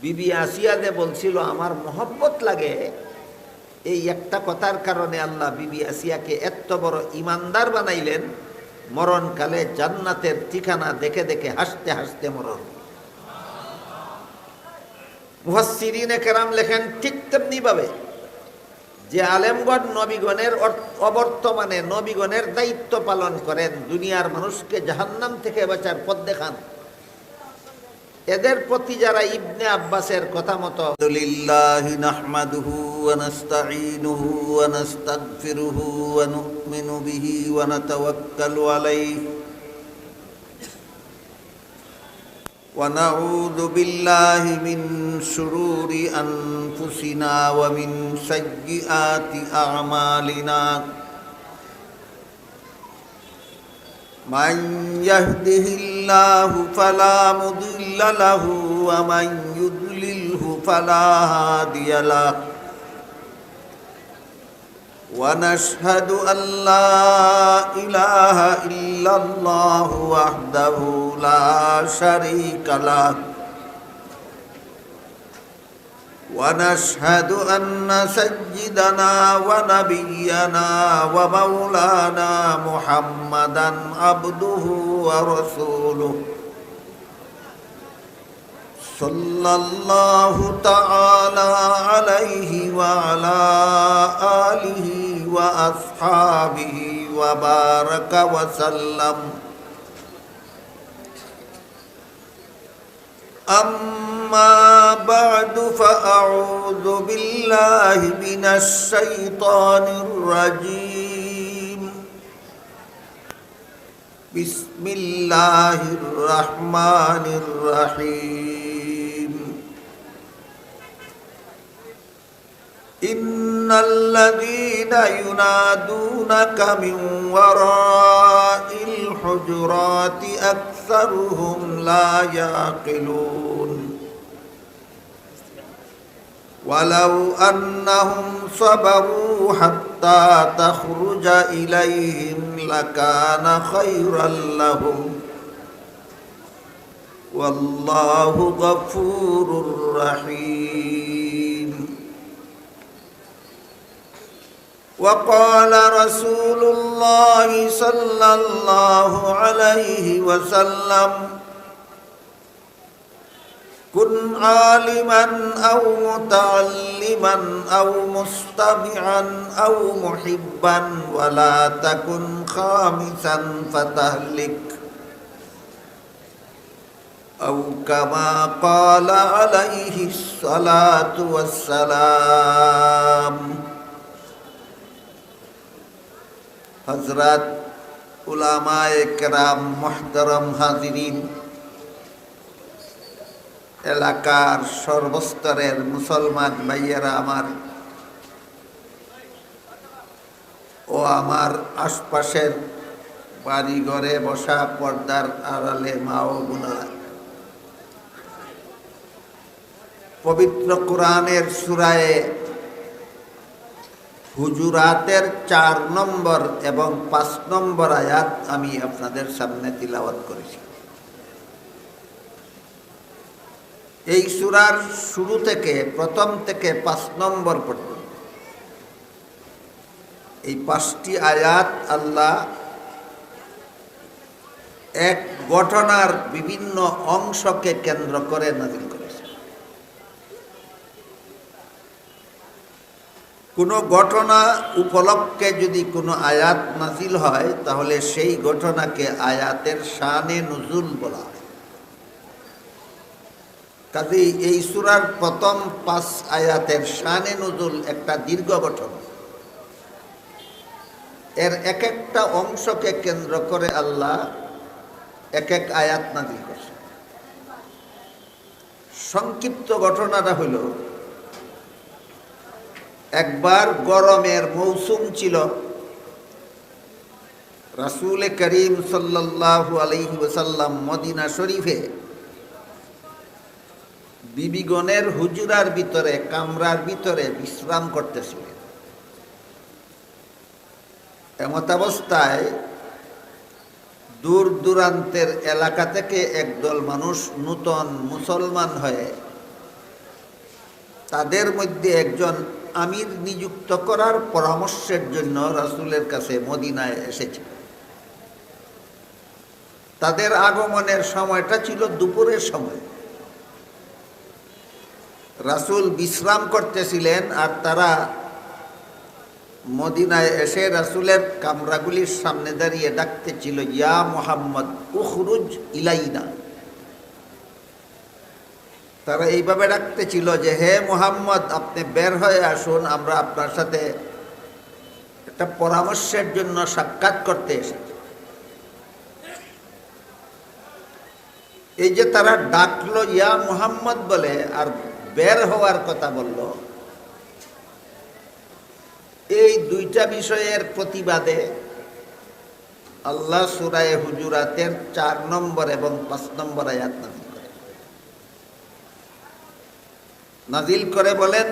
বিবি আসিয়াকে বলছিল আমার মহব্বত লাগে, এই একটা কথার কারণে আল্লাহ বিবি আসিয়াকে এত বড় ইমানদার বানাইলেন, মরণকালে জান্নাতের ঠিকানা দেখে দেখে হাসতে হাসতে মরণ। মুফাসসিরিনে কেরাম লেখেন ঠিক তেমনি ভাবে যে আলেমগণ নবীগণের অবর্তমানে নবীগণের দায়িত্ব পালন করেন, দুনিয়ার মানুষকে জাহান্নাম থেকে বাঁচার পথ দেখান, এদের প্রতি যারা ইবনে আব্বাসের কথা মতো আলহামদুলিল্লাহি নাহমাদুহু ওয়া নাস্তাঈনুহু ওয়া নাস্তাগফিরুহু ওয়া নু'মিনু বিহি ওয়া নাতাওয়াক্কালু আলাইহি ওয়া নাউযু বিল্লাহি মিন শুরুরি আনফুসিনা ওয়া মিন সাইয়্যিআতি আ'মালিনা। من يهده الله فلا مضل له ومن يضلله فلا هادي له ونشهد أن لا إله إلا الله وحده لا شريك له ونشهد أن سيدنا ونبينا ومولانا محمدا عبده ورسوله صلى الله تعالى عليه وعلى آله وأصحابه وبارك وسلم. أما بعد فأعوذ بالله من الشيطان الرجيم. بسم الله الرحمن الرحيم. إن الذين ينادونك من وراء الحجرات أكثرهم لا يعقلون ولو أنهم صبروا حتى تخرج إليهم لكان خيرا لهم والله غفور رحيم. وقال رسول الله صلى الله عليه وسلم كن عالما أو متعلما أو مستمعا أو محبا ولا تكن خامسا فتهلك أو كما قال عليه الصلاة والسلام. হযরত উলামায়ে কেরাম, মুহতারাম হাজিরিন, এলাকার সর্বস্তরের মুসলমান ভাইয়েরা আমার ও আমার আশপাশের বাড়ি ঘরে বসা পর্দার আড়ালে মা ও বোনেরা, পবিত্র কোরআনের সূরায়ে হুজুরাতের 4 নম্বর এবং 5 নম্বর আয়াত আমি আপনাদের সামনে তিলাওয়াত করেছি। এই সূরার শুরু থেকে প্রথম থেকে 5 নম্বর পর্যন্ত এই 5টি আয়াত আল্লাহ এক ঘটনার বিভিন্ন অংশকে কেন্দ্র করে নাযিল করেছেন। কোনো ঘটনা উপলক্ষে যদি কোনো আয়াত নাযিল হয় তাহলে সেই ঘটনাকে আয়াতের শানে নুজুল বলা হয়। কাজেই এই সূরার প্রথম 5 আয়াতের শানে নুজুল একটা দীর্ঘ ঘটনা, এর এক একটা অংশকে কেন্দ্র করে আল্লাহ এক এক আয়াত নাযিল করেছেন। সংক্ষিপ্ত ঘটনাটা হলো, একবার গরমের মৌসুম ছিল, রাসূল করিম সাল্লাল্লাহু আলাইহি ওয়াসাল্লাম মদিনা শরীফে বিবিগণের হুজরার ভিতরে কামরার ভিতরে বিশ্রাম করতেছিলেন। এমত অবস্থায় দূর দূরান্তের এলাকা থেকে একদল মানুষ নূতন মুসলমান হয়ে তাদের মধ্যে একজন আমির নিযুক্ত করার পরামর্শের জন্য রাসূলের কাছে মদিনায় এসেছে। তাদের আগমনের সময়টা ছিল দুপুরের সময়। রাসূল বিশ্রাম করতেছিলেন আর তারা মদিনায় এসে রাসূলের কামরাগুলির সামনে দাঁড়িয়ে ডাকতেছিল, ইয়া মুহাম্মদ উখরুজ ইলাইনা। তারা এইভাবে ডাকতেছিল যে, হে মুহাম্মদ, আপনি বের হয়ে আসুন, আমরা আপনার সাথে একটা পরামর্শের জন্য সাক্ষাৎ করতে এসেছি। এই যে তারা ডাকলো ইয়া মুহাম্মদ বলে আর বের হওয়ার কথা বলল, এই দুইটা বিষয়ের প্রতিবাদে আল্লাহ সূরা হুজুরাতের 4 নম্বর এবং 5 নম্বর আয়াত নাজিল করে বলেন,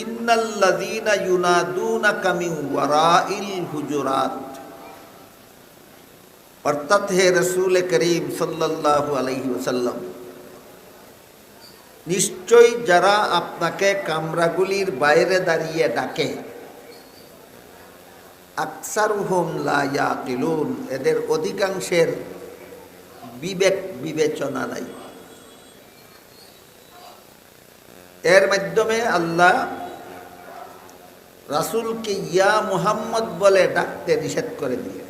ইন্নাল্লাযীনা ইউনাদুনাকা মিন ওয়ারাইল হুজুরাত, অর্থাৎ হে রাসূল করিম সাল্লাল্লাহু আলাইহি ওয়াসাল্লাম, নিশ্চয়ই যারা আপনাকে কামরাগুলির বাইরে দাঁড়িয়ে ডাকে, আকসারুহুম লা ইয়াকিলুন, এদের অধিকাংশের বিবেক বিবেচনা নাই। এর মাধ্যমে আল্লাহ রাসূলকে ইয়া মুহাম্মদ বলে ডাকতে নিষেধ করে দিলেন।